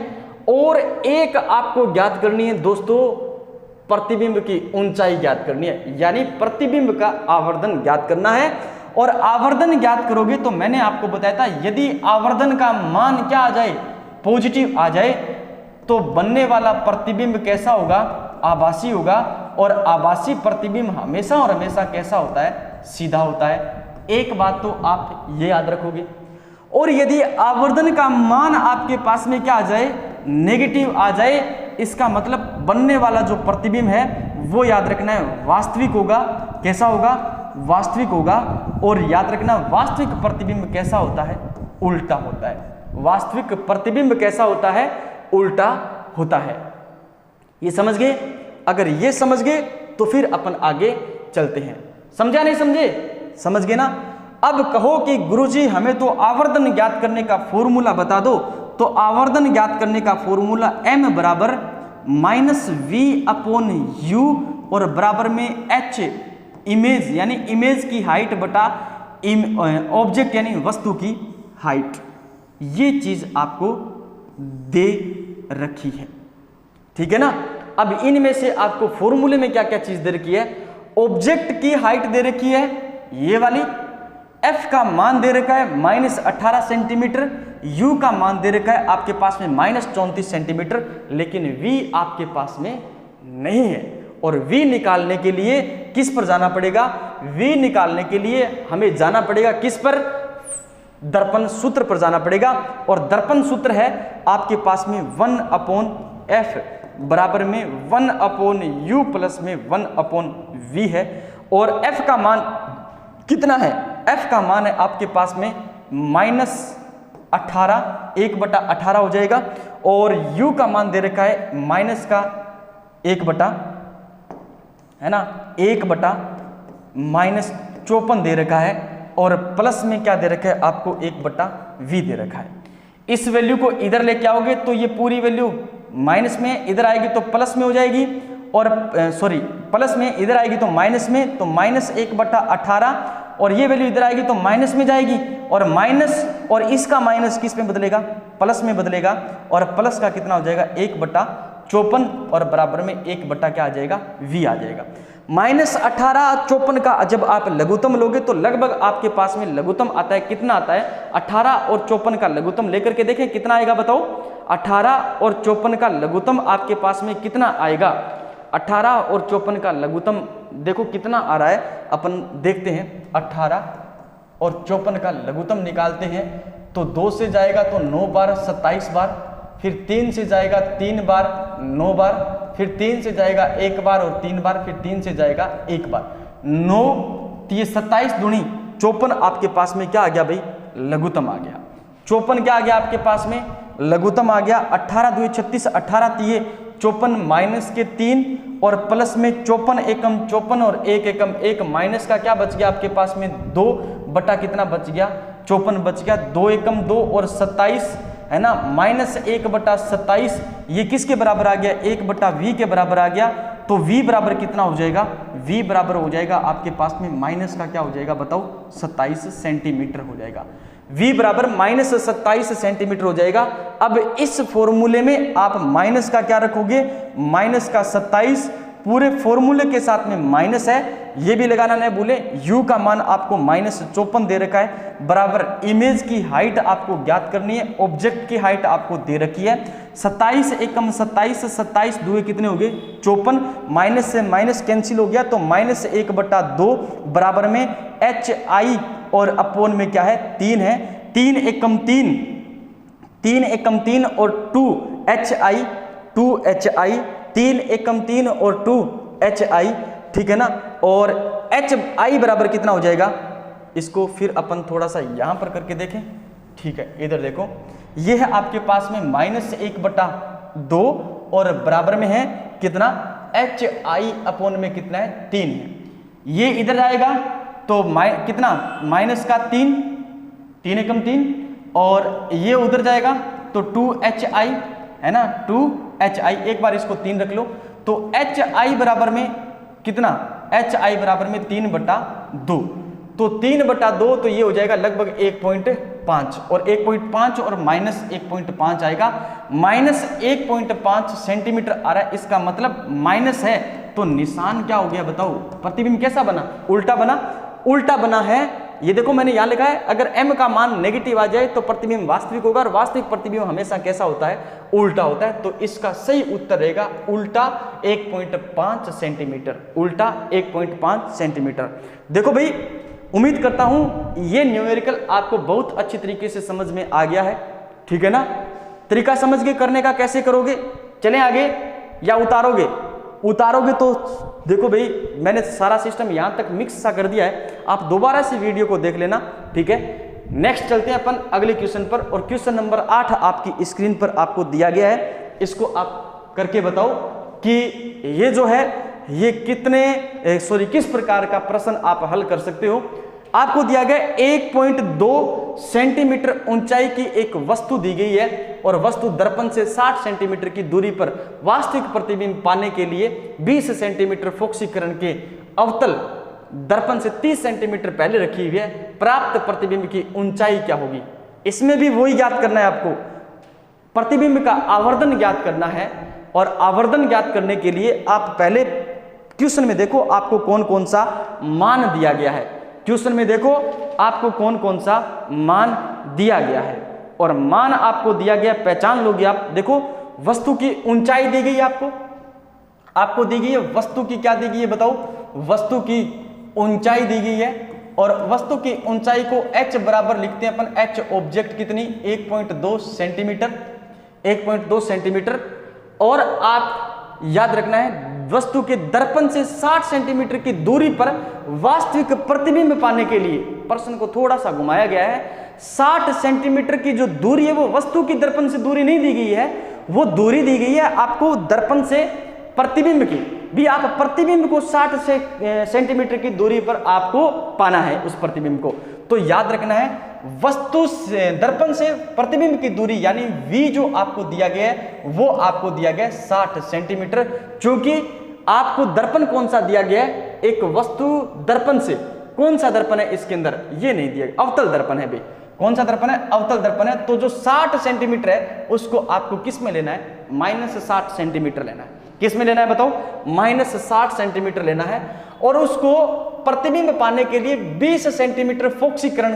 और एक आपको ज्ञात करनी है दोस्तों प्रतिबिंब की ऊंचाई ज्ञात करनी है। यानी प्रतिबिंब का आवर्धन ज्ञात करना है। और आवर्धन ज्ञात करोगे तो मैंने आपको बताया था, यदि आवर्धन का मान क्या आ जाए? पॉजिटिव आ जाए, तो बनने वाला प्रतिबिंब कैसा होगा? आभासी होगा। और आभासी प्रतिबिंब हमेशा और हमेशा कैसा होता है? सीधा होता है। एक बात तो आप ये याद रखोगे। और यदि आवर्धन का मान आपके पास में क्या आ जाए? नेगेटिव आ जाए, इसका मतलब बनने वाला जो प्रतिबिंब है वो याद रखना है वास्तविक होगा। कैसा होगा? वास्तविक होगा। और याद रखना, वास्तविक प्रतिबिंब कैसा होता है? उल्टा होता है। वास्तविक प्रतिबिंब कैसा होता है? उल्टा होता है। ये समझ गए? अगर ये समझ गए तो फिर अपन आगे चलते हैं। समझा नहीं समझे? समझ गए ना। अब कहो कि गुरुजी हमें तो आवर्धन ज्ञात करने का फॉर्मूला बता दो। तो आवर्धन ज्ञात करने का फॉर्मूला m बराबर -v/u और बराबर में h इमेज यानी इमेज की हाइट बटा ऑब्जेक्ट यानी वस्तु की हाइट। ये चीज आपको दे रखी है, ठीक है ना। अब इनमें से आपको फॉर्मूले में क्या क्या चीज दे रखी है? ऑब्जेक्ट की हाइट दे रखी है ये वाली, F का मान दे रखा है -18 सेंटीमीटर, U का मान दे रखा है आपके पास में -34 सेंटीमीटर, लेकिन V आपके पास में नहीं है। और V निकालने के लिए किस पर जाना पड़ेगा? V निकालने के लिए हमें जाना पड़ेगा किस पर? दर्पण सूत्र पर जाना पड़ेगा। और दर्पण सूत्र है आपके पास में 1/F बराबर में 1/U प्लस में 1/V है। और F का मान कितना है? F का मान है आपके पास में -18, 1/18 हो जाएगा। और U का मान दे रखा है माइनस का 1/, है ना, 1/-54 दे रखा है। और प्लस में क्या दे रखा है आपको? 1/V दे रखा है। इस वैल्यू को इधर लेके आओगे तो ये पूरी वैल्यू माइनस में, इधर आएगी तो प्लस में हो जाएगी। और सॉरी, प्लस में इधर आएगी तो माइनस में, तो -1/18। और ये वैल्यू इधर आएगी तो माइनस में जाएगी। और माइनस और इसका माइनस किस में बदलेगा? प्लस में बदलेगा। और प्लस का कितना हो जाएगा? 1/54 और बराबर में 1/ क्या आ जाएगा? V आ जाएगा। -18 54 का जब आप लघुत्तम लोगे तो लगभग आपके पास में लघुत्तम आता है, कितना आता है? 18 और 54 का लघुत्तम लेकर के देखें कितना आएगा, बताओ। 18 और 54 का लघुत्तम आपके पास में कितना आएगा? 18 और 54 का लघुत्तम देखो कितना आ रहा है, अपन देखते हैं। 18 और 54 का लघुत्तम निकालते हैं तो 2 से जाएगा तो 9 बार 27 बार, फिर 3 से जाएगा 3 बार 9 बार, फिर 3 से जाएगा 1 बार और 3 बार, फिर 3 से जाएगा 1 बार। 9 तो ये 27 दूनी 54 आपके पास में क्या आ गया भाई? लघुत्तम आ गया। 54 क्या आ गया आपके पास में? लघुत्तम आ गया। 18 2 36, 18 तिये 54 माइनस के 3 और प्लस में 54 एकम 54 और 1 एकम 1, माइनस का क्या बच गया आपके पास में? 2 बटा कितना बच गया? 54 बच गया। 2 एकम 2 और 27 है ना, -1 बटा 27 ये किसके बराबर आ गया? 1 बटा v के बराबर आ गया। तो v बराबर कितना हो जाएगा? v बराबर हो जाएगा आपके पास में माइनस का क्या हो जाएगा बताओ? 27 सेंटीमीटर हो जाएगा। v बराबर -27 सेंटीमीटर हो जाएगा। अब इस फॉर्मूले में आप माइनस का क्या रखोगे? माइनस का 27, पूरे फॉर्मूले के साथ में माइनस है, ये भी लगाना नहीं भूले। u का मान आपको -54 दे रखा है, बराबर इमेज की हाइट आपको ज्ञात करनी है, ऑब्जेक्ट की हाइट आपको दे रखी है। 27 एकम 27, 27 दुए कितने हो गए? 54, माइनस से माइनस कैंसिल हो गया तो -1 बटा 2 बराबर में hi और अपोन में क्या है? 3 है। 3 एकम 3, 3 एकम 3 और 2 hi, 3 एकम 3 और 2 hi, ठीक है ना। और hi बराबर कितना हो जाएगा? इसको फिर अपन थोड़ा सा यहां पर करके देखें, ठीक है। इधर देखो, ये है आपके पास में -1 बटा 2 और बराबर में है कितना? hi अपोन में कितना है? 3 है। ये इधर आएगा तो कितना? माइनस का 3, 3 एकम 3 और ये उधर जाएगा तो 2hi है ना, 2hi। एक बार इसको 3 रख लो तो hi बराबर में कितना? hi बराबर में 3 बटा 2, तो 3 बटा 2 तो ये हो जाएगा लगभग 1.5 और 1.5 और -1.5 आएगा। -1.5 सेंटीमीटर आ रहा है, इसका मतलब माइनस है तो निशान क्या हो गया बताओ? प्रतिबिंब कैसा बना? उल्टा बना। उल्टा बना है, ये देखो मैंने यहां लिखा है, अगर m का मान नेगेटिव आ जाए तो प्रतिबिंब वास्तविक होगा और वास्तविक प्रतिबिंब हमेशा कैसा होता है? उल्टा होता है। तो इसका सही उत्तर रहेगा उल्टा 1.5 सेंटीमीटर, उल्टा 1.5 सेंटीमीटर। देखो भाई, उम्मीद करता हूं ये न्यूमेरिकल आपको बहुत अच्छी तरीके से समझ में आ गया है, ठीक है ना। तरीका समझ के करने का, कैसे करोगे? चलें आगे या उतारोगे? उतारोगे तो देखो भाई, मैंने सारा सिस्टम यहां तक मिक्स सा कर दिया है, आप दोबारा से वीडियो को देख लेना, ठीक है। नेक्स्ट चलते हैं अपन अगले क्वेश्चन पर, और क्वेश्चन नंबर 8 आपकी स्क्रीन पर आपको दिया गया है। इसको आप करके बताओ कि ये जो है ये किस प्रकार का प्रश्न आप हल कर सकते हो। आपको दिया गया 1.2 सेंटीमीटर ऊंचाई की एक वस्तु दी गई है और वस्तु दर्पण से 60 सेंटीमीटर की दूरी पर वास्तविक प्रतिबिंब पाने के लिए 20 सेंटीमीटर फोकसीकरण के अवतल दर्पण से 30 सेंटीमीटर पहले रखी हुई है। प्राप्त प्रतिबिंब की ऊंचाई क्या होगी? इसमें भी वही ज्ञात करना है आपको, प्रतिबिंब का आवर्धन ज्ञात करना है। और आवर्धन ज्ञात करने के लिए आप पहले क्वेश्चन में देखो आपको कौन कौन सा मान दिया गया है। क्वेश्चन में देखो आपको कौन कौन सा मान दिया गया है, और मान आपको दिया गया, पहचान लोगे आप। देखो, वस्तु की ऊंचाई दी गई है आपको दी गई है। वस्तु की क्या दी गई है बताओ? वस्तु की ऊंचाई दी गई है, और वस्तु की ऊंचाई को h बराबर लिखते हैं अपन। h ऑब्जेक्ट कितनी? 1.2 सेंटीमीटर, 1.2 सेंटीमीटर। और आप याद रखना है, वस्तु के दर्पण से 60 सेंटीमीटर की दूरी पर वास्तविक प्रतिबिंब पाने के लिए, प्रश्न को थोड़ा सा घुमाया गया है, 60 सेंटीमीटर की जो दूरी है वो वस्तु की दर्पण से दूरी नहीं दी गई है, वो दूरी दी गई है आपको दर्पण से प्रतिबिंब की। भी आप प्रतिबिंब को 60 सेंटीमीटर की दूरी पर आपको पाना है उस प्रतिबिंब को। तो याद रखना है, वस्तु से दर्पण से प्रतिबिंब की दूरी यानी v जो आपको दिया गया है वो आपको दिया गया है 60 सेंटीमीटर। क्योंकि आपको दर्पण कौन सा दिया गया है? एक वस्तु दर्पण से, कौन सा दर्पण है इसके अंदर? ये नहीं दिया, अवतल दर्पण है भाई। कौन सा दर्पण है? अवतल दर्पण है। तो जो 60 सेंटीमीटर है उसको आपको किस में लेना है? -60 सेंटीमीटर लेना है। किस में लेना है बताओ, -60 सेंटीमीटर लेना है, और उसको प्रतिबिंब पाने के लिए 20 सेंटीमीटर फोकसीकरण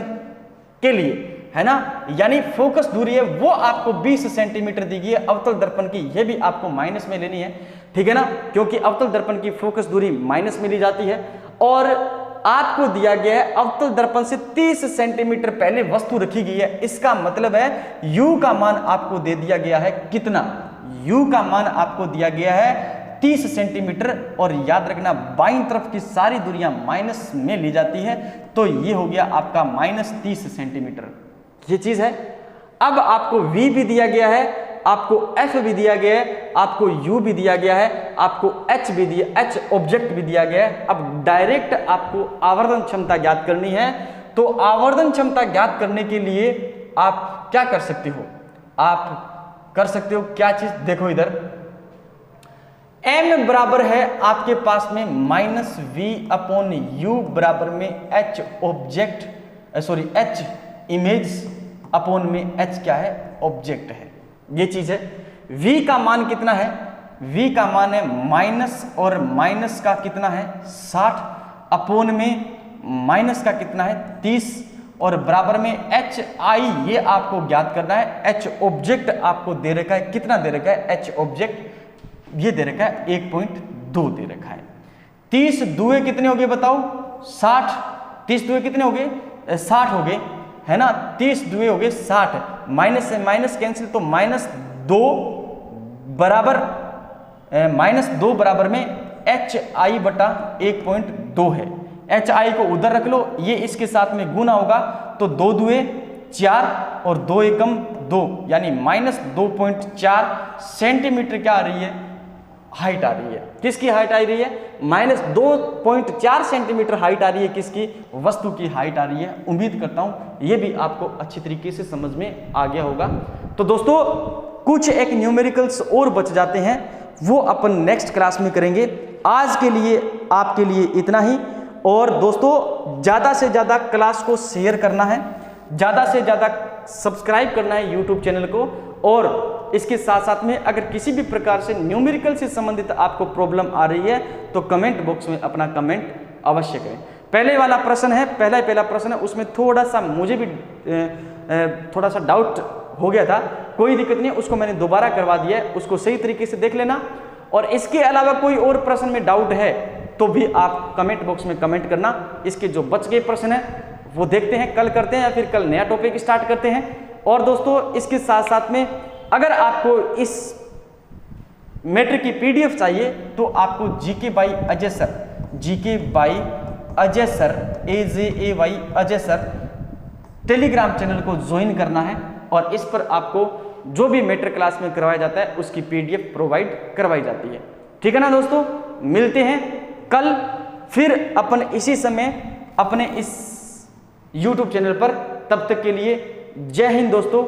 के लिए, है ना, यानी फोकस दूरी है वो आपको 20 सेंटीमीटर दी गई है अवतल दर्पण की, ये भी आपको माइनस में लेनी है, ठीक है ना, क्योंकि अवतल दर्पण की फोकस दूरी माइनस में ली जाती है। और आपको दिया गया है अवतल दर्पण से 30 सेंटीमीटर पहले वस्तु रखी गई है, इसका मतलब है u का मान आपको दे दिया गया है कितना, u का मान आपको दिया गया है 30 सेंटीमीटर, और याद रखना बाईं तरफ की सारी दूरियां माइनस में ली जाती है, तो ये हो गया आपका -30 सेंटीमीटर, ये चीज है। अब आपको v भी दिया गया है, आपको f भी दिया गया है, आपको u भी दिया गया है, आपको h भी दिया, h ऑब्जेक्ट भी दिया गया है। अब डायरेक्ट आपको आवर्धन क्षमता ज्ञात करनी है, तो आवर्धन क्षमता ज्ञात करने के लिए आप क्या कर सकते हो, आप कर सकते हो क्या चीज, देखो इधर m बराबर है आपके पास में -v/u बराबर में h object, sorry h image upon में h क्या है, ऑब्जेक्ट है, ये चीज है। v का मान कितना है, v का मान है माइनस, और माइनस का कितना है 60, अपॉन में माइनस का कितना है 30, और बराबर में hi, ये आपको ज्ञात करना है। h ऑब्जेक्ट आपको दे रखा है, कितना दे रखा है, h ऑब्जेक्ट ये दे रखा है 1.2 दे रखा है। 30 दुए कितने हो गए बताओ, 60, 30 दुए कितने हो गए, 60 हो गए, है ना, 30 दुए हो गए 60, माइनस से माइनस कैंसिल, तो -2 बराबर -2 बराबर में hi बटा 1.2 है। hi को उधर रख लो, ये इसके साथ में गुना होगा, तो 2 दुए 4 और 2 एकम 2, यानी -2.4 सेंटीमीटर क्या आ रही है, हाइट आ रही है। किसकी हाइट आ रही है, -2.4 सेंटीमीटर हाइट आ रही है, किसकी, वस्तु की हाइट आ रही है। उम्मीद करता हूं ये भी आपको अच्छी तरीके से समझ में आ गया होगा। तो दोस्तों कुछ एक न्यूमेरिकल्स और बच जाते हैं, वो अपन नेक्स्ट क्लास में करेंगे। आज के लिए आपके लिए इतना ही, और दोस्तों ज़्यादा से ज़्यादा क्लास को शेयर करना है, ज़्यादा से ज़्यादा सब्सक्राइब करना है यूट्यूब चैनल को, और इसके साथ साथ में अगर किसी भी प्रकार से न्यूमेरिकल से संबंधित आपको प्रॉब्लम आ रही है तो कमेंट बॉक्स में अपना कमेंट अवश्य करें। पहले वाला प्रश्न है, पहला प्रश्न है, उसमें थोड़ा सा मुझे भी थोड़ा सा डाउट हो गया था, कोई दिक्कत नहीं, उसको मैंने दोबारा करवा दिया है, उसको सही तरीके से देख लेना। और इसके अलावा कोई और प्रश्न में डाउट है तो भी आप कमेंट बॉक्स में कमेंट करना। इसके जो बच गए प्रश्न है वो देखते हैं, कल करते हैं या फिर कल नया टॉपिक स्टार्ट करते हैं। और दोस्तों इसके साथ साथ में अगर आपको इस मैट्रिक की PDF चाहिए तो आपको GK by Ajay sir, GK by Ajay sir, AJAY Ajay sir Telegram channel को ज्वाइन करना है, और इस पर आपको जो भी मैट्रिक क्लास में करवाया जाता है उसकी PDF प्रोवाइड करवाई जाती है। ठीक है ना दोस्तों, मिलते हैं कल फिर अपन इसी समय अपने इस YouTube चैनल पर। तब तक के लिए जय हिंद दोस्तों।